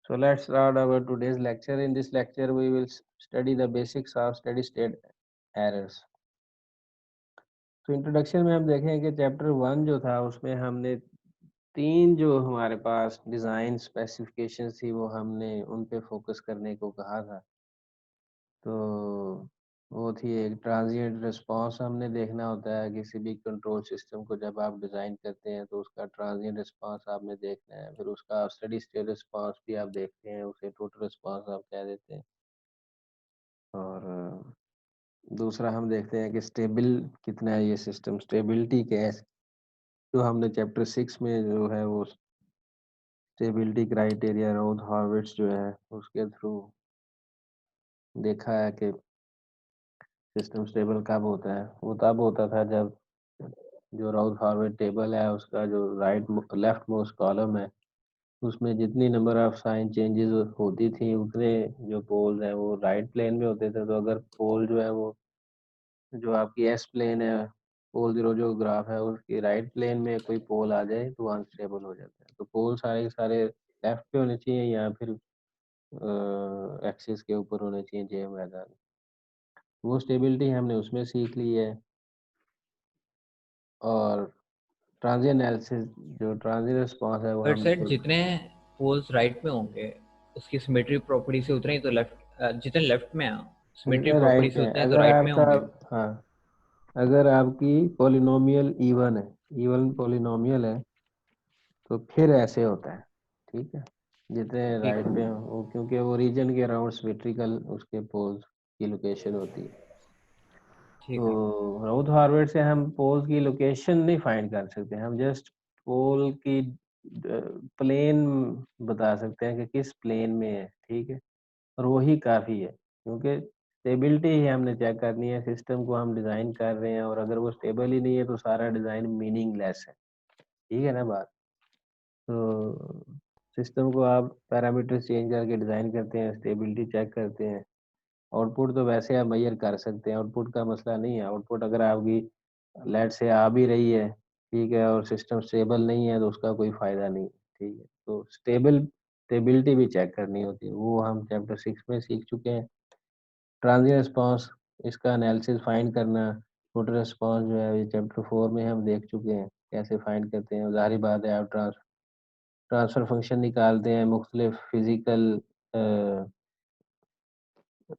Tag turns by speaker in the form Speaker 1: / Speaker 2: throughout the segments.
Speaker 1: So let's start our today's lecture. In this lecture, we will study the basics of steady state errors. तो introduction में हम देखें कि chapter 1 जो था उसमें हमने तीन जो हमारे पास डिज़ाइन स्पेसिफिकेशन थी वो हमने उन पे फोकस करने को कहा था। तो वो थी एक ट्रांजिएंट रिस्पांस हमने देखना होता है किसी भी कंट्रोल सिस्टम को जब आप डिज़ाइन करते हैं तो उसका ट्रांजिएंट रिस्पांस आपने देखना है, फिर उसका स्टेडी स्टेट रिस्पांस भी आप देखते हैं, उसे टोटल रिस्पांस आप कह देते हैं। और दूसरा हम देखते हैं कि स्टेबल कितना है ये सिस्टम, स्टेबिलिटी क्या है, जो हमने चैप्टर 6 में जो है वो स्टेबिलिटी क्राइटेरिया राउथ हॉर्विट्ज जो है उसके थ्रू देखा है कि सिस्टम स्टेबल कब होता है। वो तब होता था जब जो राउथ हॉर्विट्ज टेबल है उसका जो लेफ्ट मोस्ट कॉलम है उसमें जितनी नंबर ऑफ साइन चेंजेस होती थी उतने जो पोल्स हैं वो राइट प्लेन में होते थे। तो अगर पोल जो है वो जो आपकी एस प्लेन है, पोल जीरो जो ग्राफ है उसकी राइट प्लेन में कोई पोल आ जाए तो अनस्टेबल हो जाता है। तो पोल सारे के सारे लेफ्ट पे होने चाहिए या फिर एक्सिस के ऊपर होने चाहिए जे मैदान। वो स्टेबिलिटी हमने उसमें सीख ली है। और ट्रांजिएंट एनालिसिस जो ट्रांजिएंट रिस्पांस है वो
Speaker 2: बट
Speaker 1: हमने
Speaker 2: सर जितने पोल्स राइट में होंगे उसकी सिमेट्री प्रॉपर्टी से उतने ही तो लेफ्ट जितने लेफ्ट में हैं सिमेट्री
Speaker 1: जितने
Speaker 2: प्रॉपर्टी
Speaker 1: राइट
Speaker 2: से
Speaker 1: में
Speaker 2: उतने तो
Speaker 1: अगर
Speaker 2: राइट में
Speaker 1: आपका
Speaker 2: होंगे।
Speaker 1: हाँ अगर आपकी पोलिनोमियल इवन है, इवन पोलिनोमियल है तो फिर ऐसे होता है। ठीक है, जितने
Speaker 2: ठीक
Speaker 1: राइट
Speaker 2: है।
Speaker 1: पे हो वो क्योंकि वो रीजन के अराउंड सिमेट्रिकल उसके पोल्स की लोकेशन होती है।
Speaker 2: ठीक है।
Speaker 1: तो राउथ हार्वर्ड से हम पोल्स की लोकेशन नहीं फाइंड कर सकते, हम जस्ट पोल की प्लेन बता सकते हैं कि किस प्लेन में है। ठीक है, और वही काफ़ी है क्योंकि स्टेबिलिटी ही हमने चेक करनी है। सिस्टम को हम डिज़ाइन कर रहे हैं और अगर वो स्टेबल ही नहीं है तो सारा डिज़ाइन मीनिंगलेस है। ठीक है ना बात। तो सिस्टम को आप पैरामीटर चेंज करके डिज़ाइन करते हैं, स्टेबिलिटी चेक करते हैं। आउटपुट तो वैसे आप मेजर कर सकते हैं, आउटपुट का मसला नहीं है। आउटपुट अगर आपकी लेट से आ भी रही है, ठीक है, और सिस्टम स्टेबल नहीं है तो उसका कोई फ़ायदा नहीं। ठीक है, तो स्टेबिलिटी भी चेक करनी होती है, वो हम चैप्टर 6 में सीख चुके हैं। ट्रांजिएंट रिस्पांस, इसका एनालिसिस फाइंड करना, टोटल रिस्पांस जो है ये चैप्टर 4 में हम देख चुके हैं कैसे फाइंड करते हैं। ज़ाहिर बात है आप ट्रांसफर फंक्शन निकालते हैं मुख्तलिफ फिजिकल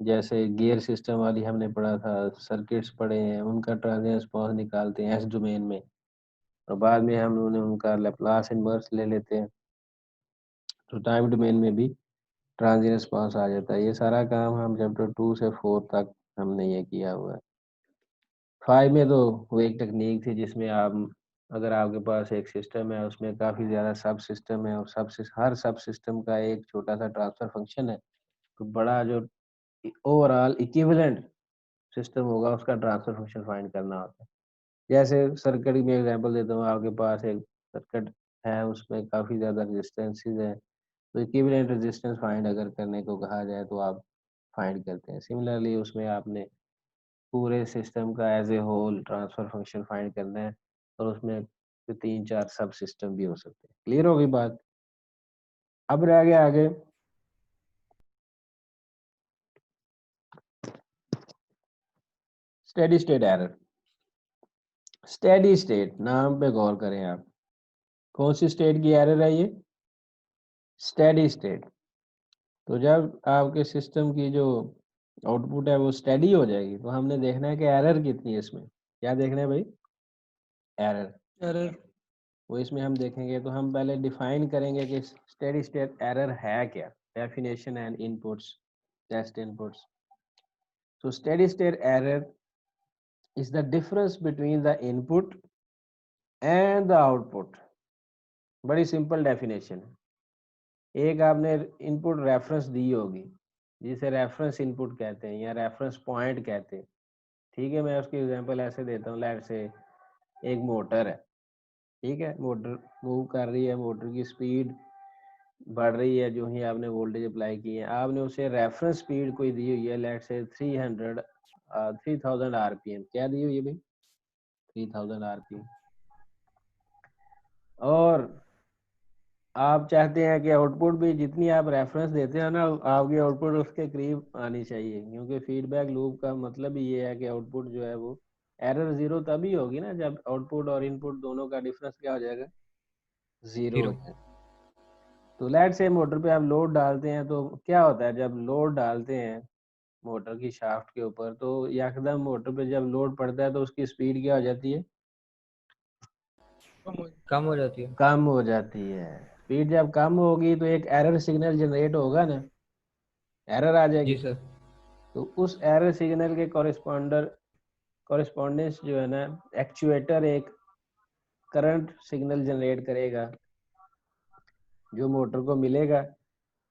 Speaker 1: जैसे गियर सिस्टम वाली हमने पढ़ा था, सर्किट्स पढ़े हैं, उनका ट्रांजिएंट रिस्पांस निकालते हैं एस डोमेन में और बाद में हम उनका लैप्लास इनवर्स ले लेते हैं। तो टाइम डोमेन में भी ट्रांजिएंट रिस्पांस आ जाता है। ये सारा काम हम चैप्टर 2 से 4 तक हमने ये किया हुआ है। 5 में तो वो एक टेक्नीक थी जिसमें आप अगर आपके पास एक सिस्टम है उसमें काफ़ी ज़्यादा सब सिस्टम है और हर सब सिस्टम का एक छोटा सा ट्रांसफर फंक्शन है, तो बड़ा जो ओवरऑल इक्विवेलेंट सिस्टम होगा उसका ट्रांसफर फंक्शन फाइंड करना होता है। जैसे सर्किट में एग्जांपल देता हूँ, आपके पास एक सर्किट है उसमें काफ़ी ज़्यादा रेजिस्टेंसेस हैं, तो इक्विवेलेंट रेजिस्टेंस फाइंड अगर करने को कहा जाए तो आप फाइंड करते हैं। सिमिलरली उसमें आपने पूरे सिस्टम का as a whole transfer function find करना है और उसमें फिर 3-4 सब सिस्टम भी हो सकते हैं। क्लियर होगी बात। अब रह गया आगे steady state error. Steady state नाम पे गौर करें आप, कौन सी स्टेट की एरर है ये? Steady state. तो जब आपके सिस्टम की जो आउटपुट है वो स्टेडी हो जाएगी तो हमने देखना है कि एरर कितनी है इसमें। क्या देखना है भाई? एरर।
Speaker 2: एरर।
Speaker 1: वो इसमें हम देखेंगे तो हम पहले डिफाइन करेंगे कि स्टेडी स्टेट एरर है क्या। Definition and inputs, test inputs. So steady state error is the difference between the input and the output। बड़ी सिंपल डेफिनेशन है। एक आपने इनपुट रेफरेंस दी होगी जिसे रेफरेंस इनपुट कहते हैं या रेफरेंस पॉइंट कहते हैं। ठीक है, मैं उसकी एग्जांपल ऐसे देता हूँ, लेट से एक मोटर है। ठीक है, मोटर मूव कर रही है, मोटर की स्पीड बढ़ रही है जो ही आपने वोल्टेज अप्लाई की है। आपने उसे रेफरेंस स्पीड कोई दी हुई है, लेट से 3000 आरपीएम। क्या दी हुई है भाई? 3000 आरपीएम। और आप चाहते हैं कि आउटपुट भी जितनी आप रेफरेंस देते हैं ना, आपकी आउटपुट उसके करीब आनी चाहिए, क्योंकि फीडबैक लूप का मतलब ही ये है कि आउटपुट जो है वो एरर जीरो तभी होगी ना जब आउटपुट और इनपुट दोनों का डिफरेंस क्या हो जाएगा, जीरो हो
Speaker 2: जीरो।
Speaker 1: जाएगा। तो लेट से मोटर पे आप लोड डालते हैं तो क्या होता है, जब लोड डालते हैं मोटर की शाफ्ट के ऊपर तो यकदम मोटर पे जब लोड पड़ता है तो उसकी स्पीड क्या हो जाती है,
Speaker 2: कम हो जाती है।
Speaker 1: कम हो जाती है। स्पीड जब कम होगी तो एक एरर सिग्नल जनरेट होगा ना, एरर आ
Speaker 2: जी
Speaker 1: जाएगी।
Speaker 2: सर।
Speaker 1: तो उस एरर सिग्नल के कॉरेस्पॉन्डेंस जो है ना, एक्चुएटर एक करंट सिग्नल जनरेट करेगा जो मोटर को मिलेगा,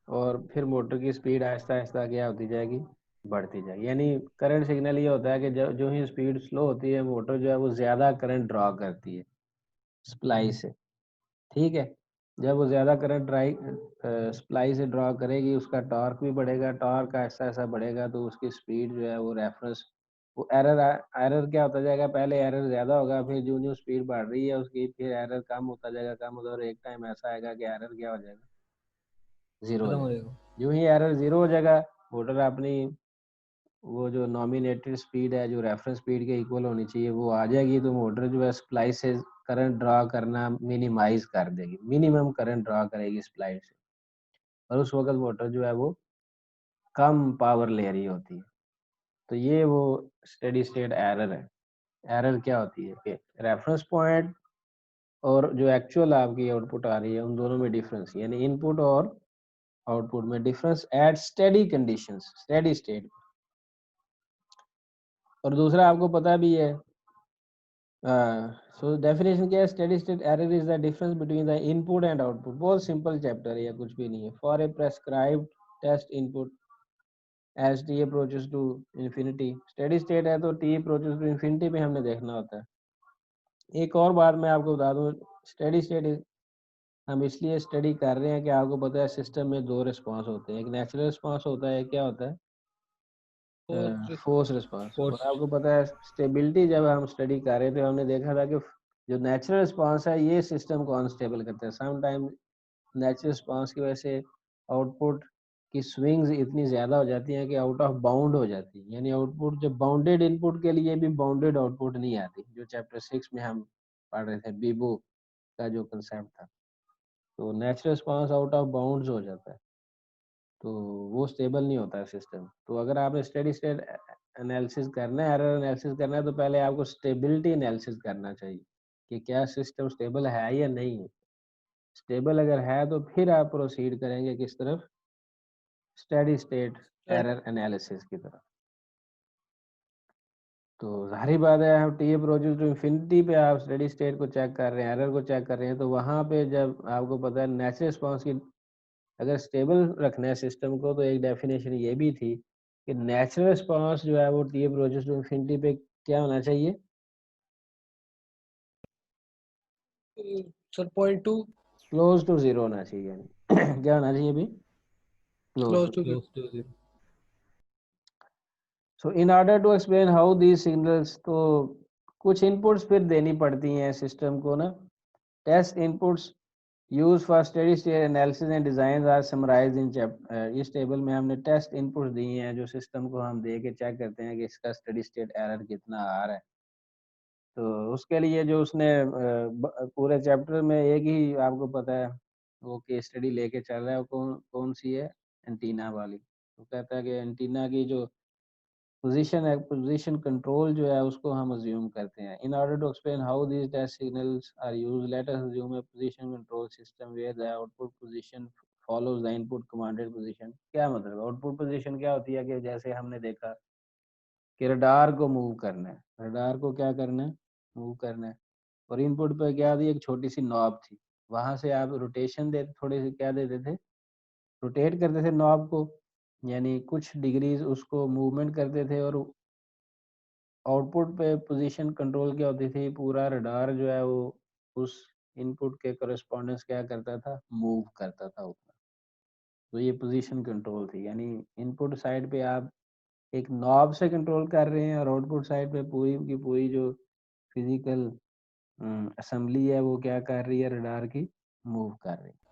Speaker 1: और फिर मोटर की स्पीड आहिस्ता आहिस्ता क्या होती जाएगी, बढ़ती जाएगी। यानी करंट सिग्नल ये होता है कि जो जो ही स्पीड स्लो होती है मोटर जो है वो ज़्यादा करंट ड्रॉ करती है सप्लाई से, ठीक है। जब वो ज़्यादा करंट सप्लाई से ड्रॉ करेगी उसका टॉर्क भी बढ़ेगा, टॉर्क ऐसा ऐसा बढ़ेगा तो उसकी स्पीड जो है वो रेफरेंस, वो एरर एरर क्या होता जाएगा, पहले एरर ज़्यादा होगा, फिर जो जो स्पीड बढ़ रही है उसकी फिर एरर कम होता जाएगा, कम होता, और एक टाइम ऐसा आएगा कि एरर क्या हो जाएगा, ज़ीरो हो
Speaker 2: खत्म हो
Speaker 1: जाएगा।
Speaker 2: जाएगा।
Speaker 1: जो ही एरर ज़ीरो हो जाएगा, मोटर अपनी वो जो नॉमिनेटेड स्पीड है जो रेफरेंस स्पीड के इक्वल होनी चाहिए वो आ जाएगी, तो मोटर जो है सप्लाई से करंट ड्रॉ करना मिनिमाइज कर देगी, मिनिमम करंट ड्रॉ करेगी सप्लाई से, और उस वक्त मोटर जो है वो कम पावर ले रही होती है। तो ये वो स्टेडी स्टेट एरर है। एरर क्या होती है कि रेफरेंस पॉइंट और जो एक्चुअल आपकी आउटपुट आ रही है उन दोनों में डिफरेंस, यानी इनपुट और आउटपुट में difference at steady conditions, steady state. और दूसरा आपको पता भी है, सो डेफिनेशन क्या है, steady state error is the difference between the input and output. बहुत सिंपल चैप्टर है, या कुछ भी नहीं है। For a prescribed test input as t approaches to infinity, steady state है तो टी अप्रोचेस टू इन्फिनिटी पे हमने देखना होता है। एक और बात मैं आपको बता दूं, स्टेडी स्टेट हम इसलिए स्टडी कर रहे हैं कि आपको पता है सिस्टम में दो रिस्पांस होते हैं, एक नेचुरल रिस्पांस होता है, क्या होता है,
Speaker 2: फोर्स
Speaker 1: फोर्स
Speaker 2: रिस्पांस।
Speaker 1: रिस्पांस। और
Speaker 2: फोर्स।
Speaker 1: आपको पता है स्टेबिलिटी जब हम स्टडी कर रहे थे हमने देखा था कि जो नेचुरल रिस्पांस है ये सिस्टम को अनस्टेबल करता है। सम टाइम नेचुरल रिस्पांस की वजह से आउटपुट की स्विंग्स इतनी ज़्यादा हो जाती हैं कि आउट ऑफ बाउंड हो जाती है, यानी आउटपुट जो बाउंडेड इनपुट के लिए भी बाउंडेड आउटपुट नहीं आती, जो चैप्टर 6 में हम पढ़ रहे थे, बीबो का जो कंसेप्ट था। तो natural response out of bounds हो जाता है, तो वो स्टेबल नहीं होता है सिस्टम। तो अगर आपने स्टेडी स्टेट एनालिसिस करना है, एरर एनालिसिस करना है, तो पहले आपको स्टेबिलिटी एनालिसिस करना चाहिए कि क्या सिस्टम स्टेबल है या नहीं है। स्टेबल अगर है तो फिर आप प्रोसीड करेंगे किस तरफ, स्टेडी स्टेट एरर एनालिसिस की तरफ। तो ज़ाहिर बात है हम टी प्रोड्यूस टू इन्फिनिटी पे आप स्टेडी स्टेट को चेक कर रहे हैं, एरर को चेक कर रहे हैं, तो वहाँ पे जब आपको पता है नेचुरल रिस्पांस की अगर स्टेबल रखना है सिस्टम को, तो एक डेफिनेशन ये भी थी कि नेचुरल रिस्पांस जो है वो टी प्रोड्यूस टू इन्फिनिटी पे क्या होना चाहिए,
Speaker 2: sir point two.
Speaker 1: Close to zero होना चाहिए, यानी क्या होना चाहिए अभी, close
Speaker 2: close
Speaker 1: to.
Speaker 2: To close to zero.
Speaker 1: So in order to explain how these signals, तो कुछ इनपुट्स फिर देनी पड़ती हैं सिस्टम को ना। Test inputs use for steady state analysis and design are summarized in chapter. इस टेबल में हमने टेस्ट इनपुट्स दिए हैं जो सिस्टम को हम दे के चेक करते हैं कि इसका स्टेडी स्टेट एरर कितना आ रहा है। तो उसके लिए जो उसने पूरे चैप्टर में एक ही आपको पता है वो केस स्टडी लेके चल रहा है, वो कौन कौन सी है, एंटीना वाली। वो कहता है कि एंटीना की जो पोजीशन है, पोजीशन कंट्रोल जो है उसको हम अज्यूम करते हैं। In order to explain how these test signals are used, let us assume a position control system where the output position follows the input commanded position. क्या मतलब आउटपुट पोजीशन क्या होती है कि जैसे हमने देखा कि रडार को मूव करना है, रडार को क्या करना है, मूव करना है, और इनपुट पे क्या थी, एक छोटी सी नॉब थी, वहां से आप रोटेशन दे थोड़े से क्या देते थे, रोटेट करते थे नॉब को, यानी कुछ डिग्रीज उसको मूवमेंट करते थे, और आउटपुट पे पोजीशन कंट्रोल क्या होती थी, पूरा रडार जो है वो उस इनपुट के करस्पॉन्डेंस क्या करता था, मूव करता था ऊपर। तो ये पोजीशन कंट्रोल थी, यानी इनपुट साइड पे आप एक नॉब से कंट्रोल कर रहे हैं, और आउटपुट साइड पे पूरी की पूरी जो फिजिकल असेंबली है वो क्या कर रही है, रडार की मूव कर रही है।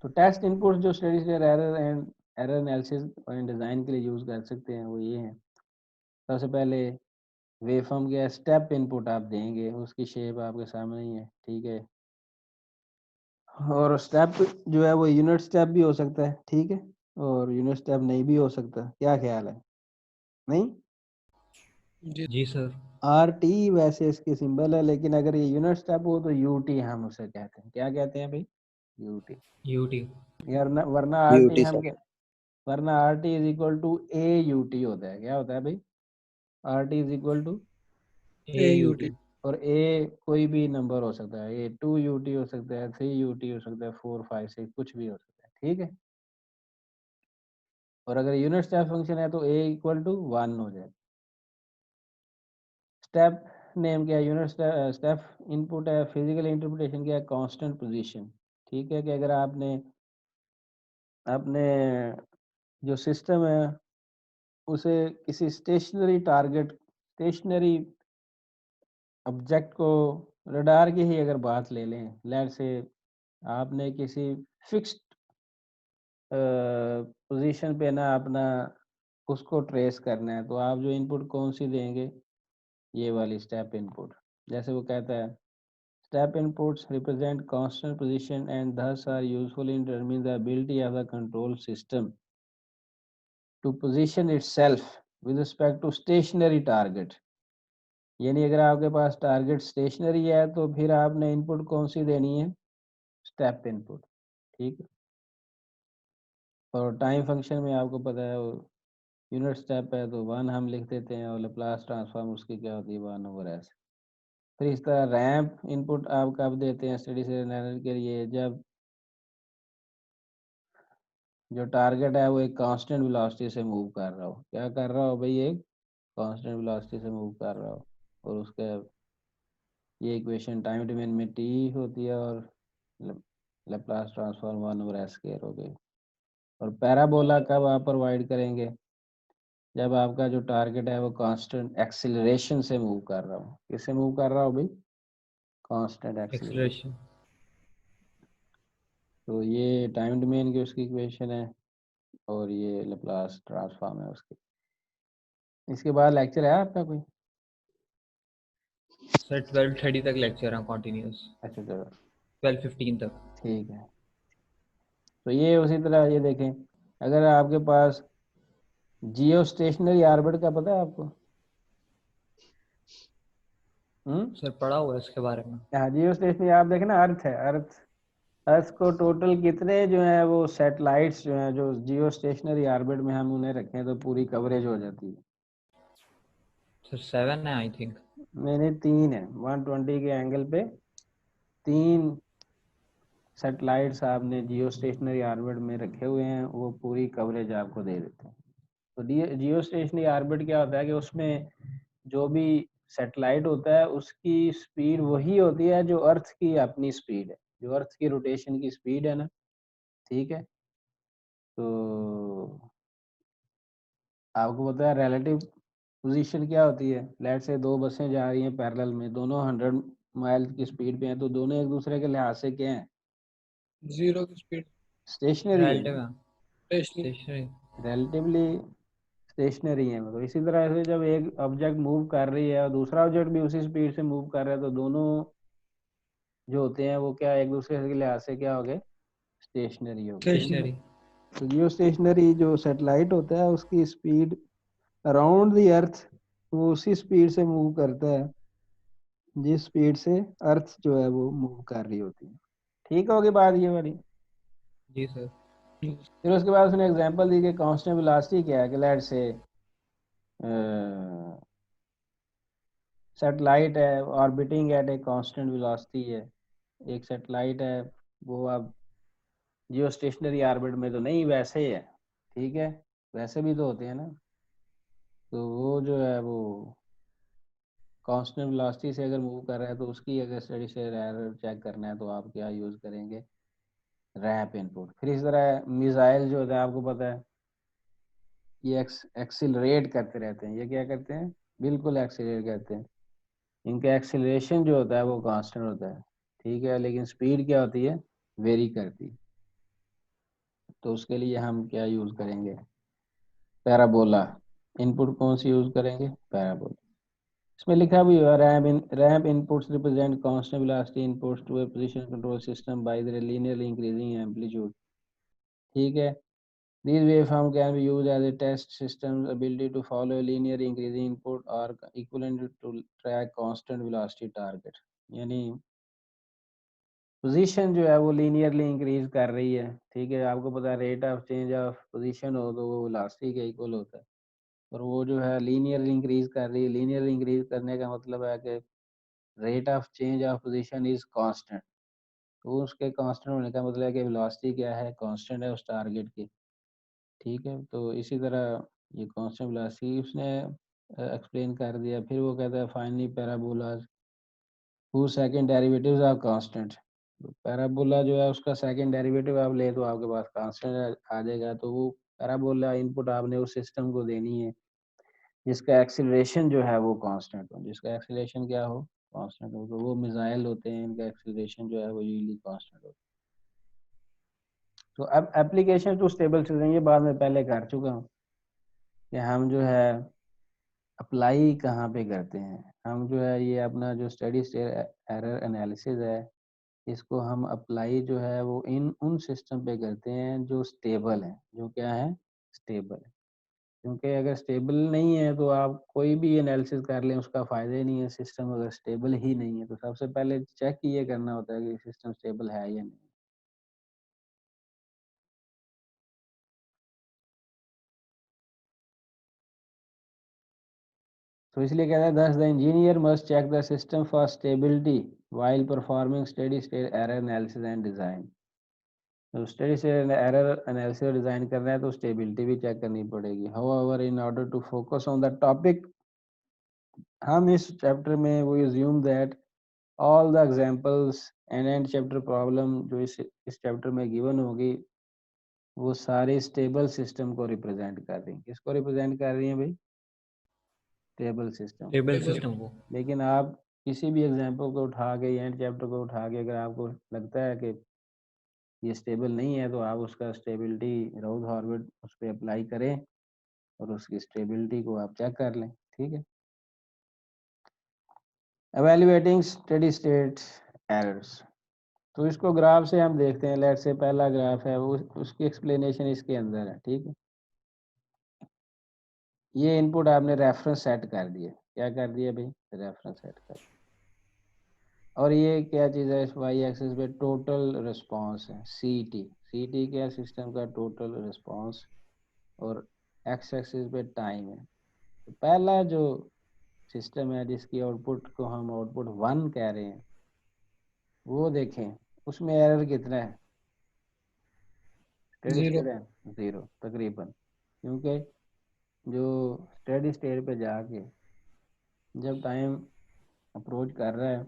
Speaker 1: तो टेस्ट इनपुट जो steady state error and error analysis and design के लिए यूज़ कर सकते हैं वो ये हैं। सबसे पहले वेवफॉर्म के स्टेप इनपुट आप देंगे, उसकी शेप आपके सामने ही है, ठीक है। और स्टेप जो है वो यूनिट स्टेप भी हो सकता है, ठीक है, और यूनिट स्टेप नहीं भी हो सकता। क्या ख्याल है? नहीं,
Speaker 2: जी सर।
Speaker 1: आर टी वैसे इसकी सिंबल है, लेकिन अगर ये यूनिट स्टेप हो तो यू टी हम उसे कहते हैं। क्या कहते हैं भाई? U t.
Speaker 2: यूटी।
Speaker 1: यार वरना आर टी
Speaker 3: यूटी
Speaker 1: हम
Speaker 3: सर।
Speaker 1: क्या, वरना r t is equal to a u t होता है। क्या होता है भाई? R t is equal to,
Speaker 2: a u t.
Speaker 1: और ए कोई भी नंबर हो सकता है, ए 2 UT हो सकता है, 3 UT हो सकता है, 4 5 6 कुछ भी हो सकता है, ठीक है। और अगर यूनिट स्टेप फंक्शन है तो ए इक्वल टू 1 हो जाए। स्टेप नेम क्या है? यूनिट स्टेप इनपुट है। फिजिकल इंटरप्रिटेशन क्या है? कांस्टेंट पोजीशन, ठीक है। कि अगर आपने अपने जो सिस्टम है उसे किसी स्टेशनरी टारगेट, स्टेशनरी ऑब्जेक्ट को, रडार की ही अगर बात ले लें, लेट से आपने किसी फिक्स्ड पोजीशन पे ना अपना उसको ट्रेस करना है, तो आप जो इनपुट कौन सी देंगे? ये वाली स्टेप इनपुट। जैसे वो कहता है step inputs represent constant position and thus are useful in determining the ability of the control system to position itself with respect to stationary target। यानी अगर आपके पास टारगेट स्टेशनरी है तो फिर आपने इनपुट कौन सी देनी है? स्टेप इनपुट, ठीक है। और टाइम फंक्शन में आपको पता है वो यूनिट स्टेप है तो 1 हम लिख देते हैं, और लैप्लास ट्रांसफॉर्म उसकी क्या होती है? 1/s। फिर इस तरह रैंप इनपुट आप कब देते हैं स्टडी से एनालिसिस के लिए? जब जो टारगेट है वो एक कांस्टेंट वेलोसिटी से मूव कर रहा हो। क्या कर रहा हो भाई? एक कांस्टेंट वेलोसिटी से मूव कर रहा हो। और उसका ये इक्वेशन टाइम डोमेन में टी होती है, और लैप्लास ट्रांसफॉर्म 1/s² हो गई। और पैराबोला कब आप प्रोवाइड करेंगे? जब आपका जो टारगेट है वो कांस्टेंट एक्सीलरेशन से मूव कर रहा हो। किससे मूव कर रहा हो भाई? Constant acceleration.
Speaker 2: एक्सेलरेशन।
Speaker 1: तो ये टाइम डोमेन की उसकी इक्वेशन है, और ये लैप्लास ट्रांसफॉर्म है उसकी। इसके बाद लेक्चर है आपका कोई?
Speaker 2: सर 12:30 तक लेक्चर है कंटिन्यूस।
Speaker 1: अच्छा चलो
Speaker 2: 12:15 तक।
Speaker 1: ठीक है। तो ये उसी तरह ये देखें, अगर आपके पास जियो स्टेशनरी ऑर्बिट का पता है आपको? हम्म।
Speaker 2: सर पढ़ा हुआ है इसके बारे में।
Speaker 1: हाँ, जियो स्टेशनरी आप देखें ना, अर्थ है, अर्थ। अर्थ को टोटल कितने जो है वो सैटेलाइट्स जो हैं जो जियो स्टेशनरी ऑर्बिट में हम उन्हें रखें तो पूरी कवरेज हो जाती है?
Speaker 2: सर 7 है आई थिंक।
Speaker 1: मैंने 3 है, 120 के एंगल पे 3 सैटेलाइट्स आपने जियो स्टेशनरी ऑर्बिट में रखे हुए हैं, वो पूरी कवरेज आपको दे देते हैं। तो जियो स्टेशनरी ऑर्बिट क्या होता है कि उसमें जो भी सैटेलाइट होता है उसकी स्पीड वही होती है जो अर्थ की अपनी स्पीड है, जो अर्थ की रोटेशन की स्पीड है ना, ठीक है। तो आपको पता है रिलेटिव पोजीशन क्या होती है? लेट से 2 बसें जा रही हैं पैरेलल में, दोनों 100 माइल की स्पीड पे हैं, तो दोनों एक दूसरे के लिहाज से क्या है?
Speaker 3: जीरो की स्पीड।
Speaker 1: स्टेशनरी है
Speaker 2: रिलेटिव
Speaker 1: ना,
Speaker 2: है।
Speaker 3: स्टेशनरी।
Speaker 2: स्टेशनरी।
Speaker 1: रिलेटिवली स्टेशनरी है। मतलब इसी तरह से जब एक ऑब्जेक्ट मूव कर रही है और दूसरा ऑब्जेक्ट भी उसी स्पीड से मूव कर रहा है, तो दोनों जो होते हैं वो क्या एक दूसरे के लिहाज से क्या हो गए? स्टेशनरी हो गए।
Speaker 2: स्टेशनरी।
Speaker 1: तो जियो स्टेशनरी जो सैटेलाइट होता है उसकी स्पीड अराउंड द अर्थ वो उसी स्पीड से मूव करता है जिस स्पीड से अर्थ जो है वो मूव कर रही होती है। ठीक होगी बात ये वाली?
Speaker 2: जी सर।
Speaker 1: फिर उसके बाद उसने एग्जांपल दी कि कांस्टेंट वेलोसिटी क्या है, कि लेट से सैटेलाइट है orbiting at a constant velocity है। एक सैटेलाइट है वो अब जियो स्टेशनरी ऑर्बिट में तो नहीं, वैसे ही है, ठीक है, वैसे भी तो होते हैं ना। तो वो जो है वो कांस्टेंट वेलोसिटी से अगर मूव कर रहा है तो उसकी अगर स्टडी से एरर चेक करना है तो आप क्या यूज़ करेंगे? Ramp input. फिर इस तरह मिसाइल जो होता है आपको पता है ये एक्सिलरेट करते रहते हैं। ये क्या करते हैं? बिल्कुल एक्सिलरेट करते हैं। इनका एक्सिलरेशन जो होता है वो कांस्टेंट होता है, ठीक है, लेकिन स्पीड क्या होती है? वेरी करती है। तो उसके लिए हम क्या यूज करेंगे, पैराबोला। इनपुट कौन सी यूज करेंगे, पैराबोला। इसमें लिखा भी हुआ ramp inputs represent constant velocity inputs to a position control system by the linearly increasing amplitude. ठीक है, these waveform can be used as a test system's ability to follow a linear increasing input or equivalent to track constant velocity target। यानी position जो है वो linearly increase कर रही है। ठीक है, आपको पता है rate of change of position हो तो वो वेलोसिटी के इक्वल होता है, और वो जो है लीनियरली इंक्रीज कर रही है। लीनियरली इंक्रीज करने का मतलब है कि rate of change of position is constant, तो उसके कांस्टेंट होने का मतलब है कि वेलोसिटी क्या है, कांस्टेंट है उस टारगेट की। ठीक है, तो इसी तरह ये कांस्टेंट वेलोसिटी उसने एक्सप्लेन कर दिया। फिर वो कहता है finally parabolas whose second derivatives are constant. Parabola जो है उसका सेकंड डेरिवेटिव आप ले तो आपके पास कांस्टेंट आ जाएगा। तो वो पैराबोला इनपुट आपने उस सिस्टम को देनी है जिसका एक्सीलरेशन जो है वो कांस्टेंट हो, जिसका एक्सीलरेशन क्या हो, कांस्टेंट हो। तो वो मिसाइल होते हैं, इनका एक्सीलरेशन जो है वो यूजली कांस्टेंट होता है। तो अब एप्लीकेशन टू स्टेबल सिस्टम, ये बात मैं पहले कर चुका हूँ कि हम जो है अप्लाई कहाँ पे करते हैं। हम जो है ये अपना जो स्टडी स्टेट एरर एनालिसिस है, इसको हम अप्लाई जो है वो इन उन सिस्टम पे करते हैं जो स्टेबल हैं। जो क्या है, स्टेबल है। क्योंकि अगर स्टेबल नहीं है तो आप कोई भी एनालिसिस कर लें उसका फ़ायदा ही नहीं है। सिस्टम अगर स्टेबल ही नहीं है तो सबसे पहले चेक ये करना होता है कि सिस्टम स्टेबल है या नहीं। तो इसलिए कहता है thus the engineer must check the system for stability while performing steady state error analysis and design। तो steady state error analysis design करना है तो स्टेबिलिटी भी चेक करनी पड़ेगी। However in order to focus on the topic, हम इस chapter में वो assume that all the examples and end chapter problem जो इस चैप्टर में गिवन होगी वो सारे स्टेबल सिस्टम को रिप्रेजेंट कर रही हैं। किसको रिप्रेजेंट कर रही हैं भाई, स्टेबल सिस्टम।
Speaker 2: टेबल सिस्टम को।
Speaker 1: लेकिन आप किसी भी एग्जांपल को उठा के एंड चैप्टर को उठा के अगर आपको लगता है कि ये स्टेबल नहीं है तो आप उसका स्टेबिलिटी राउथ हॉर्विट उस पर अप्लाई करें और उसकी स्टेबिलिटी को आप चेक कर लें। ठीक है, एवेल्युएटिंग स्टेडी स्टेट एरर्स। तो इसको ग्राफ से हम देखते हैं। लेट से पहला ग्राफ है वो, उसकी एक्सप्लेनेशन इसके अंदर है। ठीक है, ये इनपुट आपने रेफरेंस सेट कर दिया। क्या कर दिया भाई, रेफरेंस सेट कर। और ये क्या चीज़ है, इस वाई एक्सिस पे टोटल रिस्पांस है, सी टी। सी टी क्या, सिस्टम का टोटल रिस्पांस, और एक्स एक्सिस पे टाइम है। तो पहला जो सिस्टम है जिसकी आउटपुट को हम आउटपुट 1 कह रहे हैं, वो देखें उसमें एरर कितना है, स्टेडी
Speaker 3: जीरो।
Speaker 1: स्टेट है 0 तकरीबन। क्योंकि जो स्टेडी स्टेट पे जाके जब टाइम अप्रोच कर रहा है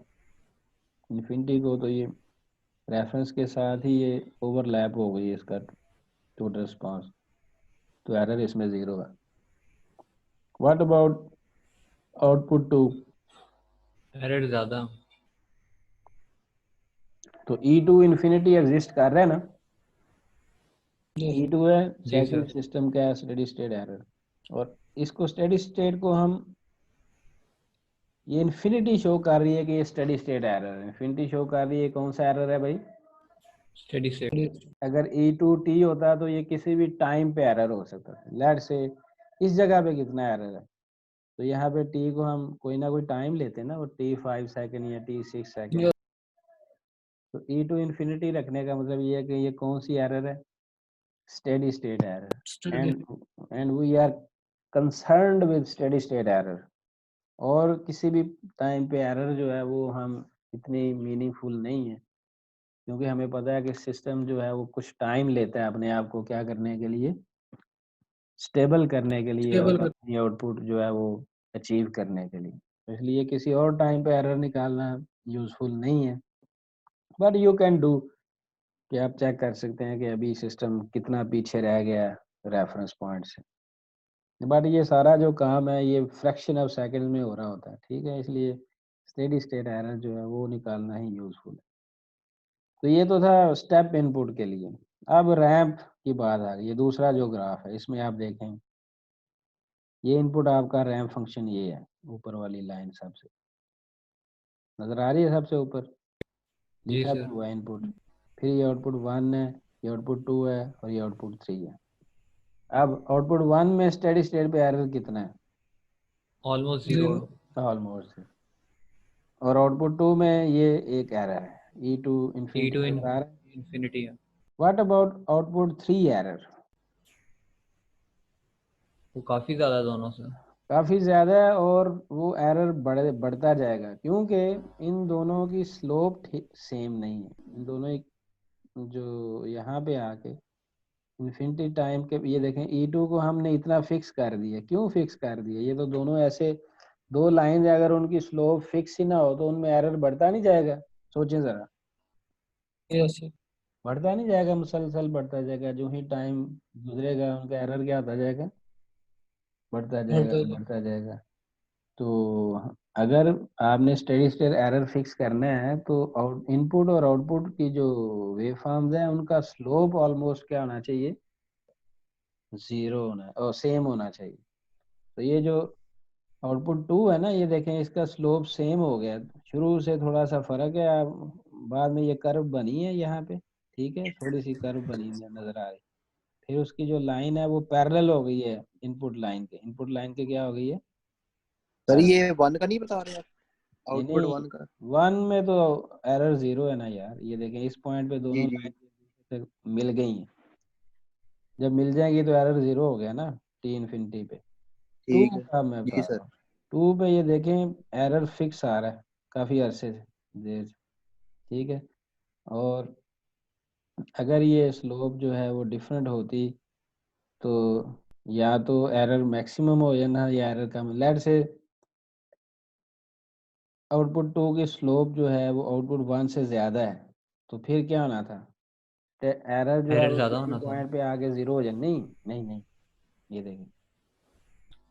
Speaker 1: इन्फिनिटी को, तो ये रेफरेंस के साथ ही ये ओवरलैप हो गई है इसका टोटल रिस्पांस, तो एरर इसमें 0 है। व्हाट अबाउट आउटपुट 2,
Speaker 2: एरर ज्यादा।
Speaker 1: तो E2 इन्फिनिटी एग्जिस्ट कर रहा है ना,
Speaker 3: यस।
Speaker 1: E2 है
Speaker 2: जी
Speaker 1: सेकंड
Speaker 2: सर।
Speaker 1: सिस्टम का स्टेडी स्टेट एरर। और इसको स्टेडी स्टेट को हम, ये इन्फिनिटी शो कर रही है कि ये स्टेडी स्टेट एरर है। इन्फिनिटी शो कर रही है कौन सा एरर है भाई,
Speaker 2: स्टेडी स्टेट।
Speaker 1: अगर E2T होता तो ये किसी भी टाइम पे एरर हो सकता है। लेट से इस जगह पे कितना एरर है, तो यहाँ पे T को हम कोई ना कोई टाइम लेते हैं ना, वो T5 सेकंड या T6 सेकंड। तो E2 इन्फिनिटी रखने का मतलब ये है कि ये कौन सी एरर है, steady state error,
Speaker 3: study.
Speaker 1: and we are concerned with steady state error। और किसी भी टाइम पे एरर जो है वो हम इतनी मीनिंगफुल नहीं है, क्योंकि हमें पता है कि सिस्टम जो है वो कुछ टाइम लेता है अपने आप को क्या करने के लिए, स्टेबल करने के लिए
Speaker 3: स्टेबल
Speaker 1: और
Speaker 3: कर।
Speaker 1: अपनी आउटपुट जो है वो अचीव करने के लिए। तो इसलिए किसी और टाइम पे एरर निकालना यूजफुल नहीं है। बट यू कैन डू कि आप चेक कर सकते हैं कि अभी सिस्टम कितना पीछे रह गया रेफरेंस पॉइंट से। बट ये सारा जो काम है ये फ्रैक्शन ऑफ सेकंड में हो रहा होता है। ठीक है, इसलिए स्टेडी स्टेट एरर जो है वो निकालना ही यूजफुल है। तो ये तो था स्टेप इनपुट के लिए। अब रैंप की बात आ गई। ये दूसरा जो ग्राफ है इसमें आप देखें, ये इनपुट आपका रैंप फंक्शन ये है, ऊपर वाली लाइन सबसे नजर आ रही है, सबसे ऊपर
Speaker 2: जी
Speaker 1: लिखा भी
Speaker 2: सर।
Speaker 1: हुआ है इनपुट। फिर ये आउटपुट 1 है, ये आउटपुट 2 है और ये आउटपुट 3 है। अब आउटपुट 1 में स्टेडी स्टेट पे एरर कितना है?
Speaker 2: Almost zero.
Speaker 3: 0।
Speaker 1: ऑलमोस्ट। और आउटपुट 2 में ये एक एरर है, E2
Speaker 2: ई
Speaker 1: इन्फिनिटी
Speaker 2: टू
Speaker 1: नजर आ रहा है।
Speaker 2: इन्फिनिटी है।
Speaker 1: What about output 3 error?
Speaker 2: वो काफी ज्यादा दोनों से।
Speaker 1: काफी ज्यादा है, और वो एरर बढ़ता जाएगा क्योंकि इन दोनों की स्लोप सेम नहीं है। इन दोनों जो यहाँ पे आके इन्फिनिटी टाइम के, ये देखें E2 को हमने इतना फिक्स कर दिया। क्यों फिक्स कर दिया? ये तो दोनों ऐसे दो लाइन, अगर उनकी स्लोप फिक्स ही ना हो तो उनमें एरर बढ़ता नहीं जाएगा? सोचें जरा,
Speaker 3: यस सर।
Speaker 1: बढ़ता नहीं जाएगा? मुसलसल बढ़ता जाएगा। जो ही टाइम गुजरेगा उनका एरर क्या होता जाएगा? बढ़ता जाएगा,
Speaker 3: बढ़ता है।
Speaker 1: बढ़ता जाएगा। तो अगर आपने स्टेडी स्टेट एरर फिक्स करना है तो इनपुट और आउटपुट की जो वेव फॉर्म्स है उनका स्लोप ऑलमोस्ट क्या होना चाहिए? जीरो होना और सेम होना चाहिए। तो ये जो आउटपुट 2 है ना, ये देखें इसका स्लोप सेम हो गया। शुरू से थोड़ा सा फर्क है, बाद में ये कर्व बनी है यहाँ पे, ठीक है, थोड़ी सी कर्व बनी नजर आ रही। फिर उसकी जो लाइन है वो पैरेलल हो गई है इनपुट लाइन के। इनपुट लाइन के क्या हो गई है?
Speaker 4: Sir
Speaker 1: parallel.
Speaker 4: ये 1 का नहीं बता रहे आप,
Speaker 1: नहीं
Speaker 4: आउटपुट
Speaker 1: नहीं,
Speaker 4: 1 का?
Speaker 1: 1 में तो एरर 0 है ना यार। ये देखें इस पॉइंट पे
Speaker 4: जी
Speaker 1: दोनों
Speaker 4: जी
Speaker 1: लाइन मिल गई हैं। जब मिल जाएंगी तो एरर 0 हो गया ना, टी इन्फिनिटी पे। टू
Speaker 4: ठीक है।
Speaker 1: का मैं बता
Speaker 4: जी
Speaker 1: रहा
Speaker 4: सर।
Speaker 1: हूँ, 2 पे ये देखें एरर फिक्स आ रहा है काफी अरसे से, देर से, ठीक है। और अगर ये स्लोप जो है वो डिफरेंट होती तो या तो एरर मैक्सिमम हो जाना या एरर कम। लेट से आउटपुट 2 की स्लोप जो है वो आउटपुट 1 से ज्यादा है, तो फिर क्या होना था? एरर जो है
Speaker 2: एरर
Speaker 1: वो
Speaker 2: ज्यादा
Speaker 1: किसी
Speaker 2: होना था।
Speaker 1: पॉइंट पे आके 0 हो जाए। नहीं नहीं नहीं, ये देखिए,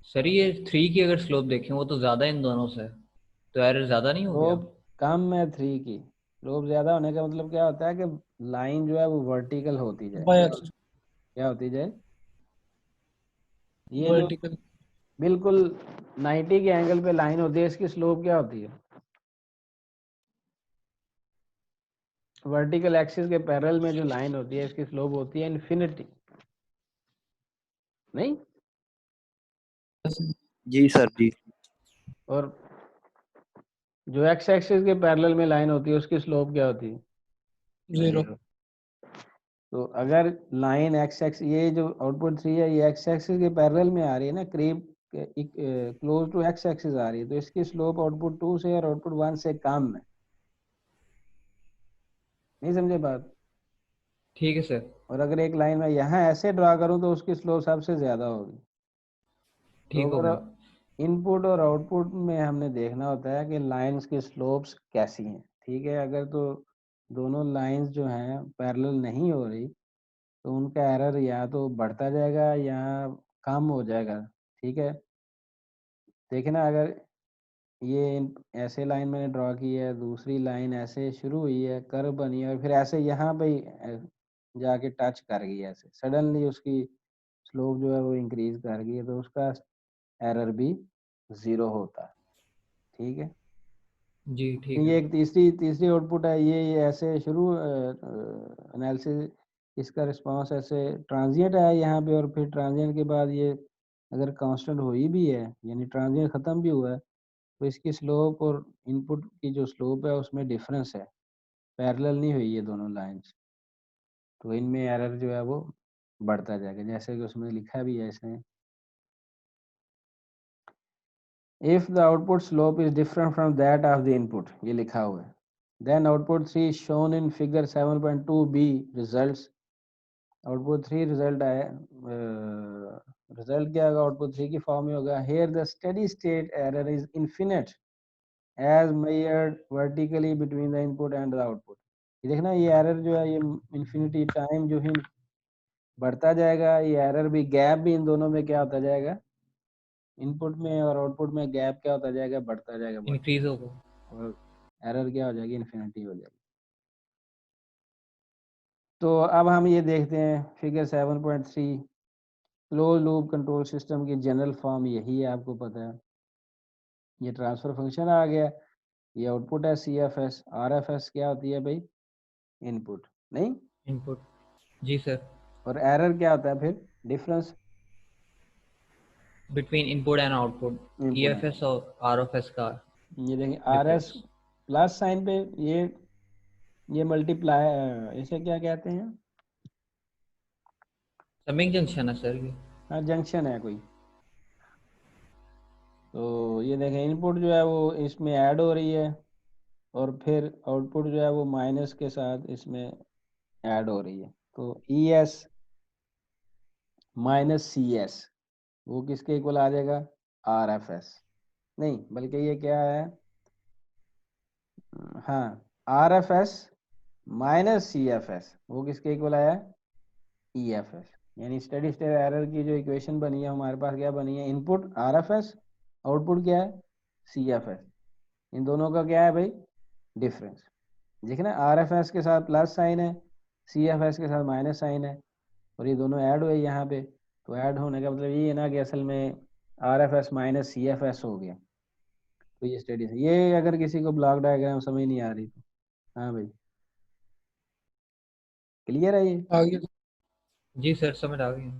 Speaker 2: सर ये 3 की अगर स्लोप देखें वो तो ज्यादा है इन दोनों से, तो एरर ज्यादा नहीं हो गया?
Speaker 1: स्लोप कम है 3 की। स्लोप ज्यादा होने का मतलब क्या होता है कि लाइन जो है वो वर्टिकल होती जाए।
Speaker 3: Y axis.
Speaker 1: क्या होती जाए? ये जो
Speaker 3: वर्टिकल।
Speaker 1: बिल्कुल 90 के एंगल पे लाइन होती है, इसकी स्लोप क्या होती है? वर्टिकल एक्सिस के पैरेलल में जो लाइन होती है इसकी स्लोप होती है इन्फिनिटी। नहीं?
Speaker 4: जी सर जी।
Speaker 1: और जो एक्स एक्सिस के पैरेलल में लाइन होती है उसकी स्लोप क्या होती है?
Speaker 3: 0।
Speaker 1: 0। तो अगर लाइन एक्स एक्स, ये जो आउटपुट 3 है ये एक्स एक्सिस के पैरेलल में आ रही है ना, करीब क्लोज टू एक्स एक्सिस आ रही है, तो इसकी स्लोप आउटपुट 2 से और आउटपुट 1 से कम है। नहीं समझे बात?
Speaker 2: ठीक है सर।
Speaker 1: और अगर एक लाइन में यहाँ ऐसे ड्रा करूं तो उसकी स्लोप सबसे ज्यादा होगी। तो
Speaker 2: ठीक हो
Speaker 1: अगर
Speaker 2: गया।
Speaker 1: इनपुट और आउटपुट में हमने देखना होता है कि लाइंस की स्लोप्स कैसी हैं, ठीक है। अगर तो दोनों लाइंस जो हैं पैरेलल नहीं हो रही तो उनका एरर या तो बढ़ता जाएगा या कम हो जाएगा, ठीक है। देखिए ना, अगर ये ऐसे लाइन मैंने ड्रॉ की है, दूसरी लाइन ऐसे शुरू हुई है, कर्व बनी है, और फिर ऐसे यहाँ पे ही, जाके टच कर गई है, ऐसे सडनली उसकी स्लोप जो है वो इंक्रीज कर गई है, तो उसका एरर भी 0 होता है, ठीक है।
Speaker 2: जी ठीक है।
Speaker 1: ये एक तीसरी तीसरी आउटपुट है। ये ऐसे शुरू एनालिसिस, इसका रिस्पांस ऐसे ट्रांजिएंट है यहाँ पे, और फिर ट्रांजिएंट के बाद ये अगर कांस्टेंट हुई भी है, यानी ट्रांजिएंट ख़त्म भी हुआ है, तो इसकी स्लोप और इनपुट की जो स्लोप है उसमें डिफरेंस है, पैरेलल नहीं हुई ये दोनों लाइंस, तो इनमें एरर जो है वो बढ़ता जाएगा, जैसे कि उसमें लिखा भी है इसने। If the output slope is different from that of the input, ये लिखा हुआ है, then output 3 shown in figure 7.2 be results. Output 3 result आए, रिजल्ट क्या होगा? आउटपुट 3 की फॉर्म में होगा, here the steady state error is infinite as measured vertically between the input and the output. ये देखना, ये एरर जो है ये इन्फिनिटी टाइम जो ही बढ़ता जाएगा, ये एरर भी, गैप भी इन दोनों में क्या होता जाएगा? इनपुट में और आउटपुट में गैप क्या होता जाएगा? बढ़ता जाएगा, बढ़ता
Speaker 2: इंक्रीज होगा।
Speaker 1: जाएगा, और एरर क्या हो जाएगी? इन्फिनिटी हो जाएगी। तो अब हम ये देखते हैं figure 7.3 close loop control system की जनरल फॉर्म यही है, आपको पता है। ये ट्रांसफर फंक्शन आ गया, ये आउटपुट है CFS। RFS क्या होती है भाई? इनपुट, नहीं?
Speaker 2: इनपुट। जी सर।
Speaker 1: और एरर क्या होता है फिर? Difference
Speaker 2: between input and output,
Speaker 1: input.
Speaker 2: EFS और RFS का
Speaker 1: ये देखें RS
Speaker 2: डिफरेंस।
Speaker 1: प्लस साइन पे ये मल्टीप्लाई, इसे क्या कहते हैं?
Speaker 2: समिंग जंक्शन है सर ये।
Speaker 1: हाँ, जंक्शन है कोई। तो ये देखें इनपुट जो है वो इसमें ऐड हो रही है, और फिर आउटपुट जो है वो माइनस के साथ इसमें ऐड हो रही है। तो ES माइनस CS वो किसके इक्वल आ जाएगा? RFS। नहीं, बल्कि ये क्या है, हाँ, RFS माइनस CFS वो किसके इक्वल आया? EFS। यानी स्टेडी स्टेट एरर की जो इक्वेशन बनी है हमारे पास, क्या बनी है? इनपुट RFS, आउटपुट क्या है? CFS। इन दोनों का क्या है भाई? डिफरेंस। देखना RFS के साथ प्लस साइन है, CFS के साथ माइनस साइन है, और ये दोनों ऐड हुए यहाँ पे। तो ऐड होने का मतलब ये है ना कि असल में RFS माइनस CFS हो गया। तो ये स्टेडी है। ये अगर किसी को ब्लॉक डायग्राम समझ नहीं आ रही तो हाँ भाई, क्लियर है ये?
Speaker 3: आगे
Speaker 2: जी सर, समझ आ गई।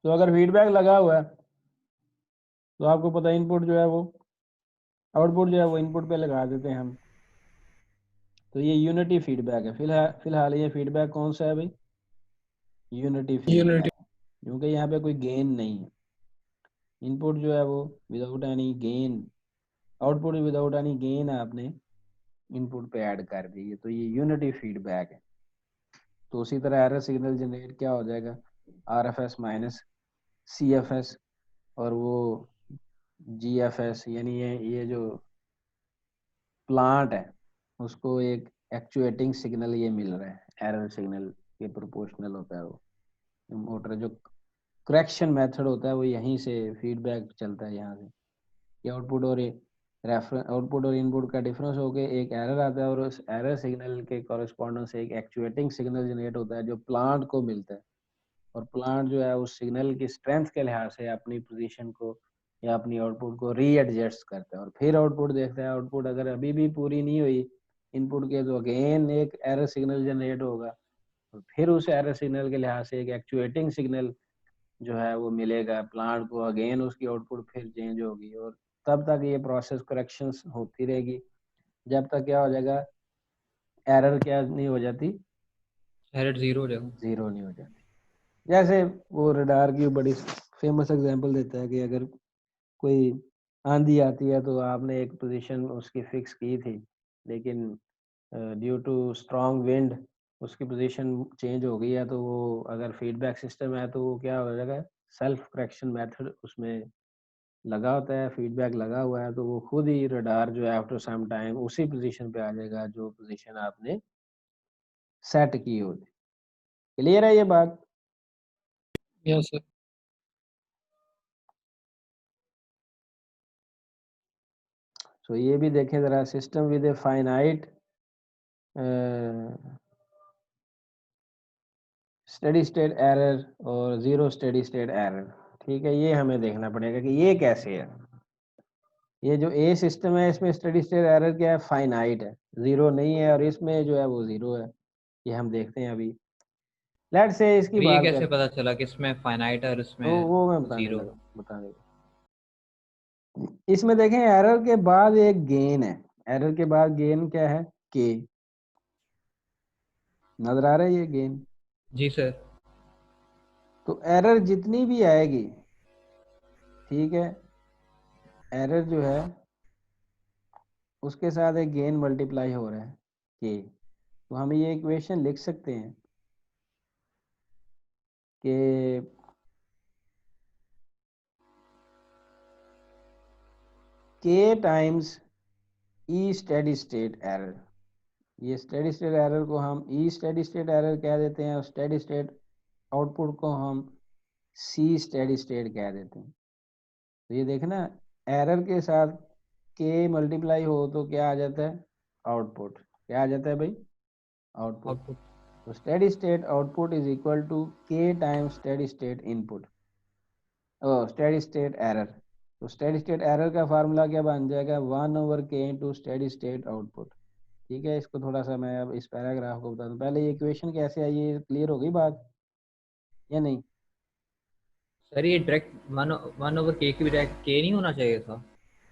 Speaker 1: तो अगर फीडबैक लगा हुआ है तो आपको पता है इनपुट जो है वो, आउटपुट जो है वो इनपुट पे लगा देते हैं हम। तो ये यूनिटी फीडबैक है। फिलहाल ये फीडबैक कौन सा है भाई? Unity
Speaker 3: unity.
Speaker 1: फीडबैक, क्योंकि यहाँ पे कोई गेन नहीं है। इनपुट जो है वो without any gain, output without any gain आपने इनपुट पे ऐड कर दी है। तो ये यूनिटी फीडबैक है। तो उसी तरह एरर सिग्नल जनरेट क्या हो जाएगा? RFS माइनस CFS, और वो GFS, यानी ये जो प्लांट है उसको एक एक्चुएटिंग सिग्नल ये मिल रहा है, एरर सिग्नल के प्रोपोर्शनल होता है वो। मोटर जो करेक्शन मेथड होता है वो यहीं से फीडबैक चलता है, यहाँ से कि आउटपुट और इनपुट का डिफरेंस होके एक एरर आता है, और उस एरर सिग्नल के कॉरेस्पॉन्डेंस से एक एक्चुएटिंग सिग्नल जनरेट होता है जो प्लांट को मिलता है। और प्लांट जो है उस सिग्नल की स्ट्रेंथ के लिहाज से अपनी पोजीशन को या अपनी आउटपुट को रीएडजस्ट करता है, और फिर आउटपुट देखता है। आउटपुट अगर अभी भी पूरी नहीं हुई इनपुट के, तो अगेन एक एरर सिग्नल जनरेट होगा, और फिर उस एरर सिग्नल के लिहाज से एक एक्चुएटिंग सिग्नल जो है वो मिलेगा प्लांट को, अगेन उसकी आउटपुट फिर चेंज होगी, और तब तक ये प्रोसेस करेक्शंस होती रहेगी जब तक क्या हो जाएगा, एरर क्या नहीं हो जाती?
Speaker 2: एरर जीरो हो जाएगा।
Speaker 1: जीरो नहीं हो जाती। जैसे वो रडार की बड़ी फेमस एग्जांपल देता है कि अगर कोई आंधी आती है तो आपने एक पोजीशन उसकी फिक्स की थी, लेकिन ड्यू टू स्ट्रॉन्ग विंड उसकी पोजीशन चेंज हो गई है, तो वो अगर फीडबैक सिस्टम है तो वो क्या हो जाएगा, सेल्फ करेक्शन मेथड उसमें लगा होता है, फीडबैक लगा हुआ है, तो वो खुद ही रडार जो है आफ्टर सम टाइम उसी पोजीशन पे आ जाएगा जो पोजीशन आपने सेट की होती। क्लियर है ये बात?
Speaker 3: Yes sir.
Speaker 1: तो ये भी देखें जरा, system with a finite steady state error और जीरो स्टेडी स्टेट एरर। ठीक है, ये हमें देखना पड़ेगा कि ये कैसे है। ये जो ए सिस्टम है इसमें स्टेडी स्टेट एरर क्या है? फाइनाइट है, जीरो नहीं है, और इसमें जो है वो जीरो है। ये हम देखते हैं अभी। लेट से इसकी
Speaker 2: तो ये
Speaker 1: बात
Speaker 2: कैसे
Speaker 1: कर,
Speaker 2: पता चला कि इसमें फाइनाइट है और इसमें
Speaker 1: वो मैं
Speaker 2: जीरो?
Speaker 1: बताने लगा। इसमें देखें एरर के बाद एक गेन है। एरर के बाद गेन क्या है? के। नजर आ रहा है ये गेन?
Speaker 2: जी सर।
Speaker 1: तो एरर जितनी भी आएगी, ठीक है, एरर जो है उसके साथ एक गेन मल्टीप्लाई हो रहा है के। तो हम ये इक्वेशन लिख सकते हैं कि के टाइम्स ई स्टेडी स्टेट एरर। ये स्टेडी स्टेट एरर को हम ई स्टेडी स्टेट एरर कह देते हैं, और स्टेडी स्टेट आउटपुट को हम सी स्टेडी स्टेट कह देते हैं। तो ये देखना, एरर के साथ के मल्टीप्लाई हो तो क्या आ जाता है? आउटपुट, क्या आ जाता है भाई? आउटपुट।
Speaker 2: आउटपुट।
Speaker 1: तो steady state output is equal to के times steady state input, steady state error. तो स्टेडी स्टेट एरर का फार्मूला क्या बन जाएगा? 1/k into steady state output. ठीक है, इसको थोड़ा सा मैं अब इस पैराग्राफ को बता दूं। पहले ये इक्वेशन कैसे आई, ये क्लियर हो गई बात या नहीं?
Speaker 2: सर ये डायरेक्ट 1/k की बजाय k नहीं होना चाहिए था?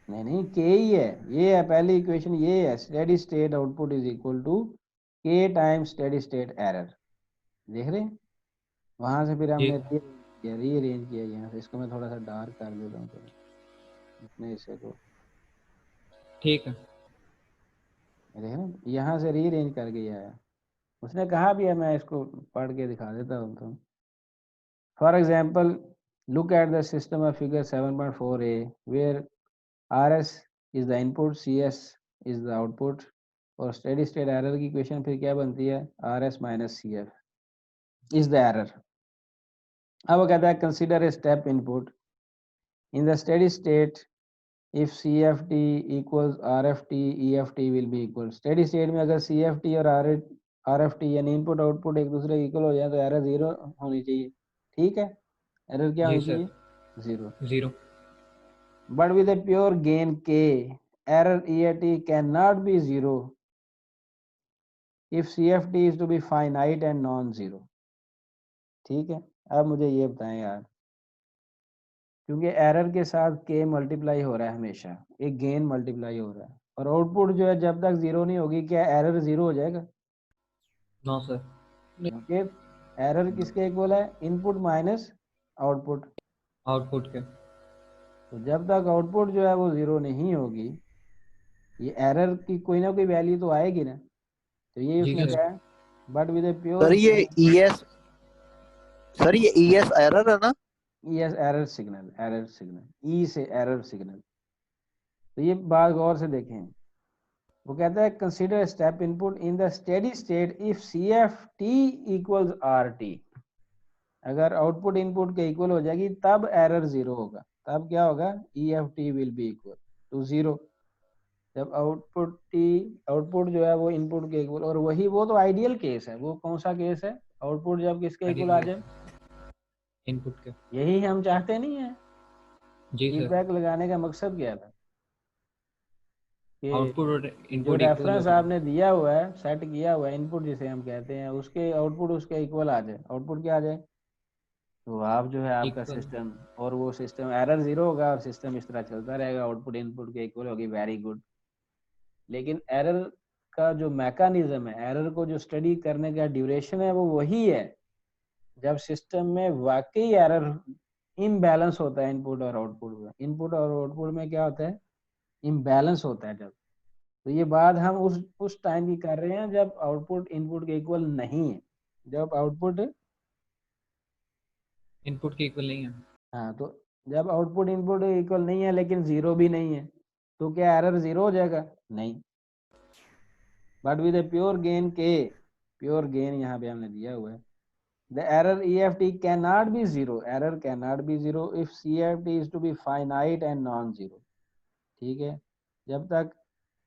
Speaker 1: नहीं नहीं, के ही है, ये है पहली इक्वेशन, ये है steady state output is equal to के टाइम्स स्टेडी स्टेट एरर। देख रहे हैं? वहां से फिर हमने रीअरेंज किया यहाँ से। इसको मैं थोड़ा सा डार्क कर देता हूँ अपने हिस्से को।
Speaker 2: ठीक है।
Speaker 1: देख रहे हैं? यहाँ से रीअरेंज करके ये आया। उसने कहा भी है, मैं इसको पढ़ के दिखा देता हूँ। तो for example look at the system of figure 7.4a where RS is the input, CS is the output, और steady state error की इक्वेशन फिर क्या बनती है? RS minus CF is the error। अब वो कहता है consider a step input in the steady state if CFT equals RFT EFT will be equal। steady state में अगर CFT और RFT यानी इनपुट आउटपुट एक दूसरे के इक्वल हो जाए तो एरर जीरो होनी चाहिए। ठीक है, एरर क्या
Speaker 2: जी
Speaker 1: होनी
Speaker 2: सर।
Speaker 1: चाहिए? Zero.
Speaker 2: Zero.
Speaker 1: But with a pure gain k, error EAT cannot be zero if CFT is to be finite and non-zero। ठीक है, अब मुझे ये बताएं यार, क्योंकि एरर के साथ k मल्टीप्लाई हो रहा है हमेशा, एक गेन मल्टीप्लाई हो रहा है, और आउटपुट जो है जब तक जीरो नहीं होगी, क्या एरर जीरो हो जाएगा?
Speaker 2: No sir.
Speaker 1: क्योंकि एरर किसके इक्वल है? Input minus output.
Speaker 2: आउटपुट के।
Speaker 1: तो जब तक आउटपुट जो है वो जीरो नहीं होगी, ये एरर की कोई ना कोई वैल्यू तो आएगी ना। तो ये
Speaker 2: जी
Speaker 1: उसमें
Speaker 2: सर।
Speaker 1: क्या है? But with a
Speaker 4: sir
Speaker 1: pure
Speaker 4: ये ES सर ये ES एरर है ना?
Speaker 1: Yes, error signal, error signal, E से एरर सिग्नल। तो ये बात गौर से देखें। वो कहता है consider step input in the steady state if c f t equals r t. अगर आउटपुट इनपुट के इक्वल हो जाएगी तब एरर जीरो होगा। तब क्या होगा? E f t will be equal to zero. जब आउटपुट जो है वो इनपुट के इक्वल, और वही वो तो आइडियल केस है। वो कौन सा केस है? आउटपुट जब किसके इक्वल आ जाए?
Speaker 2: इनपुट के।
Speaker 1: यही हम चाहते नहीं है।
Speaker 2: जी सर।
Speaker 1: फीडबैक लगाने का मकसद क्या था? कि
Speaker 2: आउटपुट और
Speaker 1: जो
Speaker 2: इनपुट इक्वल
Speaker 1: रेफरेंस
Speaker 2: हो जाए।
Speaker 1: आपने दिया हुआ है, सेट किया हुआ है, इनपुट जिसे हम कहते हैं, उसके आउटपुट उसके इक्वल आ जाए। आउटपुट क्या आ जाए? तो आप जो है आपका
Speaker 2: इक्वल।
Speaker 1: सिस्टम, और वो सिस्टम एरर जीरो होगा और सिस्टम इस तरह चलता रहेगा, आउटपुट इनपुट के इक्वल होगी। Very good. लेकिन एरर का जो मैकेनिज्म है, एरर को जो स्टडी करने का ड्यूरेशन है, वो वही है जब सिस्टम में वाकई एरर इम्बैलेंस होता है। इनपुट और आउटपुट में, इनपुट और आउटपुट में क्या होता है? इम्बैलेंस होता है जब। तो ये बात हम उस टाइम की कर रहे हैं जब आउटपुट इनपुट के इक्वल नहीं है। जब आउटपुट,
Speaker 2: इनपुट के इक्वल नहीं है।
Speaker 1: हाँ, तो जब आउटपुट इनपुट के इक्वल नहीं है लेकिन जीरो भी नहीं है, तो क्या एरर जीरो हो जाएगा? नहीं। But with a pure gain के, प्योर गेन यहाँ पे हमने दिया हुआ है, the error EFT cannot be zero, error cannot be zero if CFT is to be finite and non-zero। ठीक है, जब तक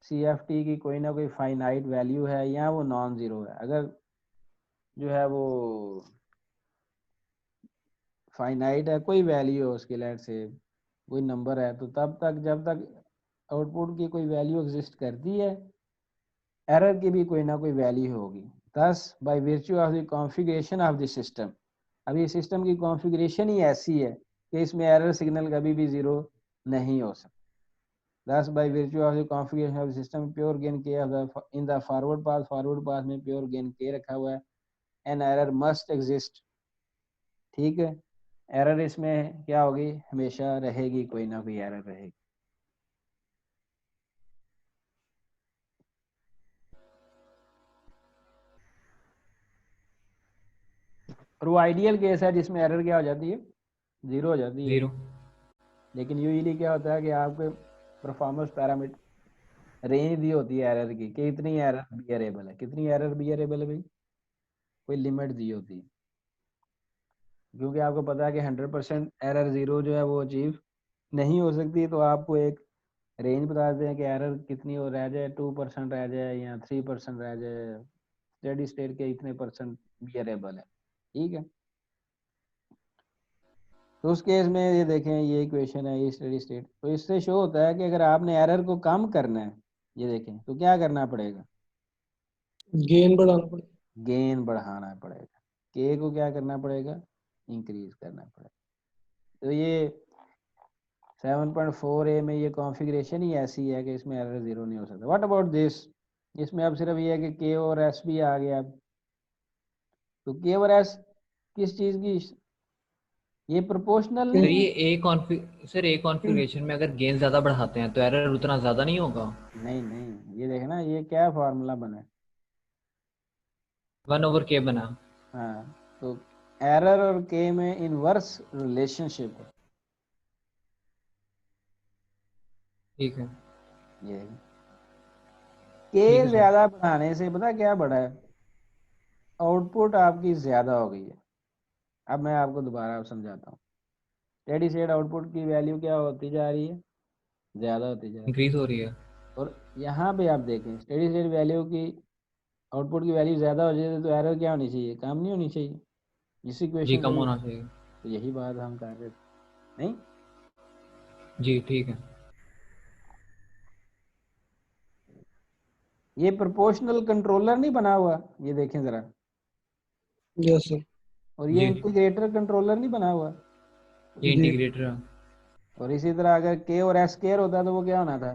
Speaker 1: CFT की कोई ना कोई फाइनाइट वैल्यू है या वो नॉन जीरो है। अगर जो है वो फाइनाइट है, कोई वैल्यू है उसकी, लेट से कोई नंबर है, तो तब तक जब तक आउटपुट की कोई वैल्यू एग्जिस्ट करती है, एरर की भी कोई ना कोई वैल्यू होगी। Thus by virtue of the configuration of the system, अब ये सिस्टम की कॉन्फ़िगरेशन ही ऐसी है कि इसमें एरर सिग्नल कभी भी जीरो नहीं हो सकता। Thus, by virtue of the configuration of the system, pure gain k of the in the forward path में pure gain k रखा हुआ है, an error must exist। ठीक है, एरर इसमें क्या होगी? हमेशा रहेगी, कोई ना कोई एरर रहेगी। और वो आइडियल केस है जिसमें एरर क्या हो जाती है? जीरो हो जाती है।
Speaker 2: जीरो।
Speaker 1: लेकिन यूजुअली क्या होता है कि आपके परफॉर्मेंस पैरामीटर रेंज दी होती है एरर की, कि इतनी एरर बियरेबल है। कितनी एरर बियरेबल है भाई? कोई लिमिट दी होती है, क्योंकि आपको पता है कि 100% एरर जीरो जो है वो अचीव नहीं हो सकती। तो आपको एक रेंज बता देते हैं कि एरर कितनी हो रह जाए, 2% रह जाए या 3% रह जाए, स्टेडी स्टेट के इतने परसेंट बियरेबल है, ठीक है। तो उस केस में ये देखें, ये इक्वेशन है, ये स्टेडी स्टेट, तो इससे शो होता है कि अगर आपने एरर को कम करना है, ये देखें, तो क्या करना पड़ेगा,
Speaker 3: गेन बढ़ाना पड़ेगा।
Speaker 1: गेन बढ़ाना पड़ेगा, के को क्या करना पड़ेगा, इंक्रीज करना पड़ेगा। तो ये 7.4a में ये कॉन्फ़िगरेशन ही ऐसी है कि इसमें एरर जीरो नहीं हो सकता। व्हाट अबाउट दिस, इसमें अब सिर्फ ये है कि के और एस भी आ गया। तो के और एस किस चीज की, ये प्रोपोर्शनल
Speaker 2: सर
Speaker 1: नहीं
Speaker 2: ये
Speaker 1: है।
Speaker 2: ए कॉन्फ़िगरेशन में अगर गेन ज्यादा बढ़ाते हैं तो एरर उतना ज्यादा नहीं होगा।
Speaker 1: नहीं नहीं, ये देखना, ये क्या फार्मूला बना है,
Speaker 2: 1/k बना।
Speaker 1: हाँ, तो एरर और के में इनवर्स रिलेशनशिप है,
Speaker 2: ठीक है,
Speaker 1: ये
Speaker 2: ठीक
Speaker 1: के
Speaker 2: है सर।
Speaker 1: ज्यादा बढ़ाने से पता क्या बढ़ा है, आउटपुट आपकी ज्यादा हो गई है। अब मैं आपको दोबारा समझाता हूँ, स्टेडी स्टेट आउटपुट की वैल्यू क्या होती जा रही है, ज्यादा होती जा रही है।
Speaker 2: इंक्रीज हो रही है।
Speaker 1: और यहाँ पे आप देखें, स्टेडी स्टेट वैल्यू की, आउटपुट की वैल्यू ज्यादा हो जाए तो एरर क्या होनी चाहिए, कम नहीं होनी चाहिए, इस
Speaker 2: जी
Speaker 1: इक्वेशन
Speaker 2: कम
Speaker 1: से।
Speaker 2: होना चाहिए।
Speaker 1: तो यही बात हम कर रहे थे, नहीं।
Speaker 2: जी ठीक है।
Speaker 1: ये प्रोपोर्शनल कंट्रोलर नहीं बना हुआ, ये देखें जरा,
Speaker 3: यस सर।
Speaker 1: और ये
Speaker 2: जी
Speaker 1: इंटीग्रेटर कंट्रोलर नहीं बना हुआ।
Speaker 2: ये
Speaker 3: जी
Speaker 2: इंटीग्रेटर है।
Speaker 1: और इसी तरह अगर के और एस केयर होता तो वो क्या होना था,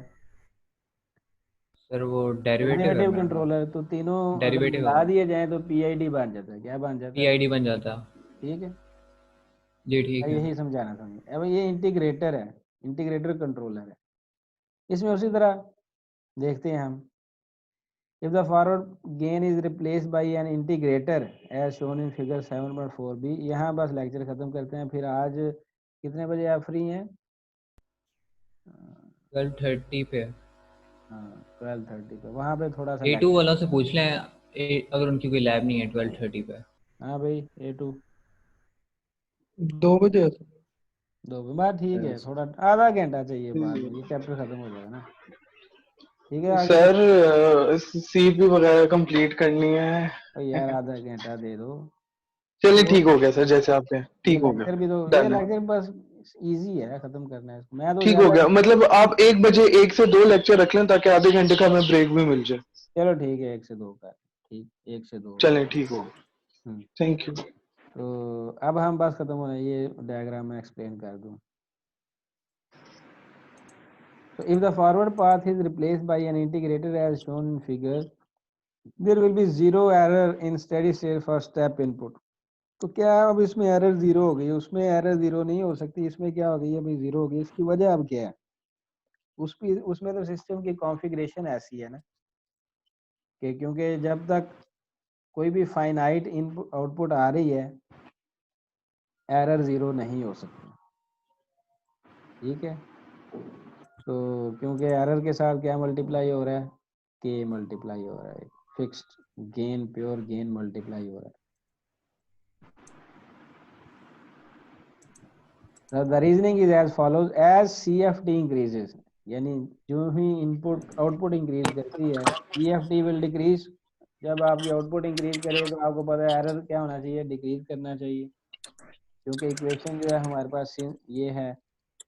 Speaker 2: सर वो डेरिवेटिव है
Speaker 1: डेरिवेटिव
Speaker 2: मेरा ख्याल।
Speaker 1: कंट्रोलर। तो तीनों अगर
Speaker 2: डेरिवेटिव
Speaker 1: मिला
Speaker 2: होगा।
Speaker 1: दिए जाए तो पीआईडी बन जाता है, क्या बन जाता है,
Speaker 2: पीआईडी बन जाता।
Speaker 1: ठीक है।
Speaker 2: जी ठीक
Speaker 1: अब
Speaker 2: है।
Speaker 1: यही समझाना था मुझे। अब ये इंटीग्रेटर है, इंटीग्रेटर कंट्रोलर है। इसमें उसी तरह देखते हैं हम, if the forward gain is replaced by an integrator as shown in figure 7.4b। यहाँ बस लेक्चर खत्म करते हैं, फिर आज कितने बजे आप फ्री हैं,
Speaker 2: 12:30 पे।
Speaker 1: हाँ 12:30 पे, वहाँ पे थोड़ा सा
Speaker 2: A2
Speaker 1: लेक्चर।
Speaker 2: वालों से पूछ लें, अगर उनकी कोई लैब नहीं है 12:30 पे।
Speaker 1: हाँ भाई, A2
Speaker 3: 2 बजे है सर।
Speaker 1: 2 पे बात, ठीक है, थोड़ा आधा घंटा चाहिए बाद में, ये चैप्टर खत्म हो जाएगा ना, ठीक है आगे
Speaker 5: सर सीपी वगैरह कंप्लीट करनी है।
Speaker 1: तो यार आधा घंटा दे दो।
Speaker 5: चलिए
Speaker 1: तो
Speaker 5: ठीक हो गया सर, जैसे आप कहें
Speaker 1: ये
Speaker 5: ठीक हो गया।
Speaker 1: लेक्चर भी तो, ये
Speaker 5: डन है।
Speaker 1: लेक्चर बस इजी है, खत्म करना है इसको, मैं तो
Speaker 5: ठीक हो
Speaker 1: ज्यादा।
Speaker 5: गया, मतलब आप 1 बजे 1 से 2 लेक्चर रख लें ताकि आधे घंटे का हमें ब्रेक भी मिल जाए।
Speaker 1: चलो ठीक है, 1 से 2 का, ठीक, 1 से 2।
Speaker 5: चलें ठीक हो गया।
Speaker 1: हम्म,
Speaker 5: थैंक यू।
Speaker 1: तो अब हम बस खत्म होना, ये डायग्राम में एक्सप्लेन कर दूं। So if the forward path is replaced by an integrator as shown in figure, there will be zero error in steady state for step input। तो क्या अब इसमें एरर जीरो हो गई, उसमें एरर जीरो नहीं हो सकती, इसमें क्या हो गई, अभी जीरो हो गई। इसकी वजह अब क्या है, उसमें तो सिस्टम की कॉन्फ़िगरेशन ऐसी है ना, कि क्योंकि जब तक कोई भी फाइनाइट इनपुट आउटपुट आ रही है, एरर जीरो नहीं हो सकती, ठीक है। तो क्योंकि एरर के साथ क्या मल्टीप्लाई हो रहा है, के मल्टीप्लाई हो रहा है, fixed gain, pure gain multiply हो रहा है। The reasoning is as follows, as CFT increases, यानी जो ही इनपुट आउटपुट इंक्रीज करती है, CFT will decrease। जब आपकी आउटपुट इंक्रीज करे तो आपको पता है एरर क्या होना चाहिए, डिक्रीज करना चाहिए, क्योंकि इक्वेशन जो है हमारे पास ये है,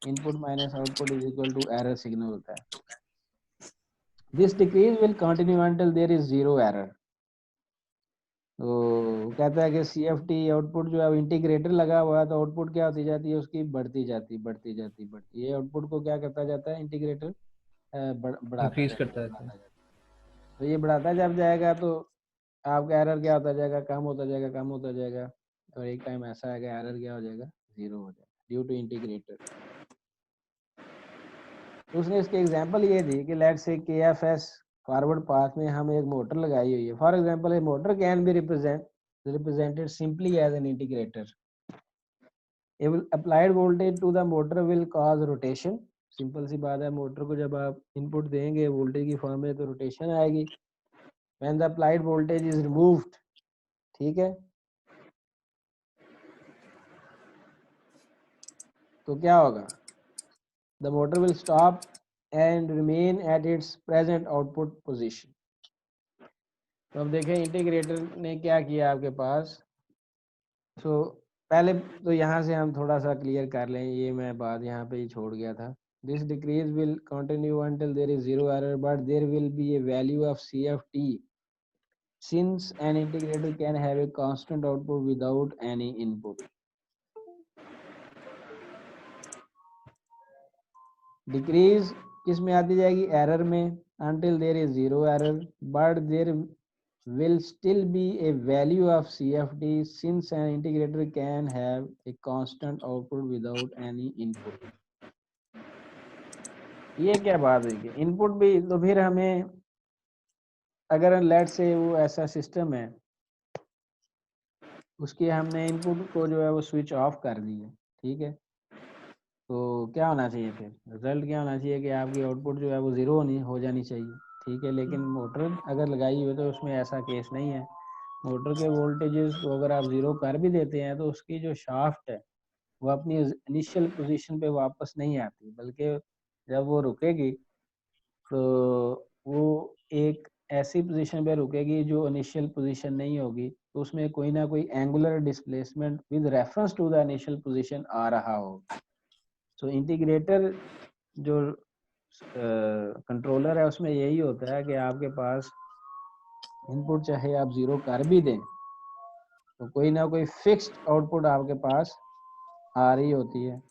Speaker 1: input minus output is equal to error signal होता है। This decrease will continue until there is zero error. तो कहता है कि CFT आउटपुट जो है इंटीग्रेटर लगा हुआ है, तो आउटपुट क्या होती जाती है उसकी, बढ़ती जाती बढ़ती जाती बढ़ती, ये आउटपुट को क्या करता जाता है इंटीग्रेटर, बढ़ाता
Speaker 2: इंक्रीज
Speaker 1: जाता
Speaker 2: करता
Speaker 1: है,
Speaker 2: रहता है।
Speaker 1: बढ़ाता जाता है। तो ये बढ़ाता जब जाएगा तो आपका एरर क्या होता जाएगा, कम होता जाएगा, कम होता जाएगा, और एक टाइम ऐसा आएगा एरर क्या हो जाएगा, जीरो हो जाएगा ड्यू टू इंटीग्रेटर। तो उसने इसके एग्जांपल ये दी कि let's say KFS forward path में हम एक मोटर लगाई हुई है। For example A motor can be represented simply as an integrator। applied voltage to the motor will cause rotation। Simple सी बात है, मोटर को जब आप इनपुट देंगे वोल्टेज की फॉर्म में तो रोटेशन आएगी। when the applied voltage is removed, ठीक है, तो क्या होगा, the motor will stop and remain at its present output position. तो अब देखें इंटीग्रेटर ने क्या किया आपके पास। तो पहले तो यहाँ से हम थोड़ा सा क्लियर कर लें, ये मैं बात यहाँ पे ही छोड़ गया था। This decrease will continue until there is zero error but there will be a value of CFT since an integrator can have a constant output without any input. Decrease किस में आती जाएगी, एरर में, until there is zero error but there will still be a value of CFD since an integrator can have a constant output without any input. ये क्या बात हुई कि इनपुट भी, तो फिर हमें अगर लेट से वो ऐसा सिस्टम है उसके हमने इनपुट को जो है वो स्विच ऑफ कर दिया, ठीक है, तो क्या होना चाहिए, फिर रिजल्ट क्या होना चाहिए कि आपकी आउटपुट जो है वो ज़ीरो नहीं हो जानी चाहिए, ठीक है। लेकिन मोटर अगर लगाई हुई तो उसमें ऐसा केस नहीं है। मोटर के वोल्टेजेस को अगर आप ज़ीरो कर भी देते हैं तो उसकी जो शाफ्ट है वो अपनी इनिशियल पोजीशन पे वापस नहीं आती, बल्कि जब वो रुकेगी तो वो एक ऐसी पोजीशन पे रुकेगी जो इनिशियल पोजीशन नहीं होगी, तो उसमें कोई ना कोई angular displacement with reference to the initial position आ रहा होगा। सो इंटीग्रेटर जो कंट्रोलर है उसमें यही होता है कि आपके पास इनपुट चाहे आप ज़ीरो कर भी दें तो कोई ना कोई फिक्स्ड आउटपुट आपके पास आ रही होती है,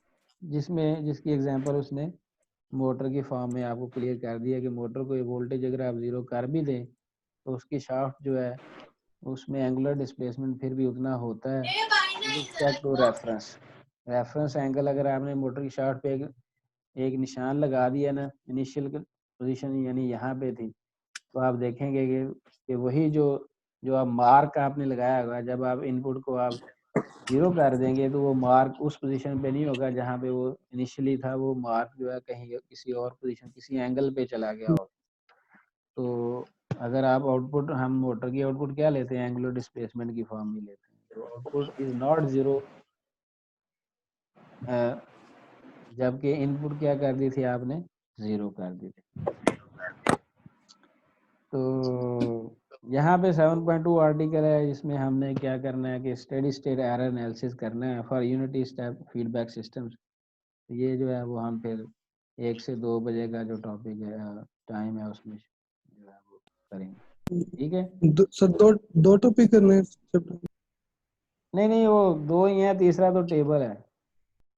Speaker 1: जिसकी एग्जांपल उसने मोटर की फॉर्म में आपको क्लियर कर दिया कि मोटर को वोल्टेज अगर आप ज़ीरो कर भी दें तो उसकी शाफ्ट जो है उसमें एंगुलर डिस्प्लेसमेंट फिर भी उतना होता है रिस्पेक्ट टू रेफरेंस एंगल। अगर आपने मोटर की शाफ्ट पे एक निशान लगा दिया ना, इनिशियल पोजीशन यानी यहाँ पे थी, तो आप देखेंगे कि वही जो आप मार्क आपने लगाया होगा, जब आप इनपुट को आप ज़ीरो कर देंगे तो वो मार्क उस पोजीशन पे नहीं होगा जहाँ पे वो इनिशियली था, वो मार्क जो है कहीं किसी और पोजीशन, किसी एंगल पे चला गया हो। तो अगर आप आउटपुट, हम मोटर की आउटपुट क्या लेते हैं, एंगुलर डिस्प्लेसमेंट की फॉर्म में लेते हैं, तो आउटपुट इज नॉट ज़ीरो, जबकि इनपुट क्या कर दी थी आपने, ज़ीरो कर दी थी। तो यहाँ पे 7.2 आर्टिकल है, जिसमें हमने क्या करना है कि स्टेडी स्टेट एरर एनालिसिस करना है for unity step feedback systems. ये जो है वो हम फिर 1 से 2 बजे का जो टॉपिक है, टाइम है, उसमें जो है वो करेंगे, ठीक है।
Speaker 3: सर दो टॉपिक करने हैं।
Speaker 1: नहीं वो 2 ही हैं, तीसरा तो टेबल है।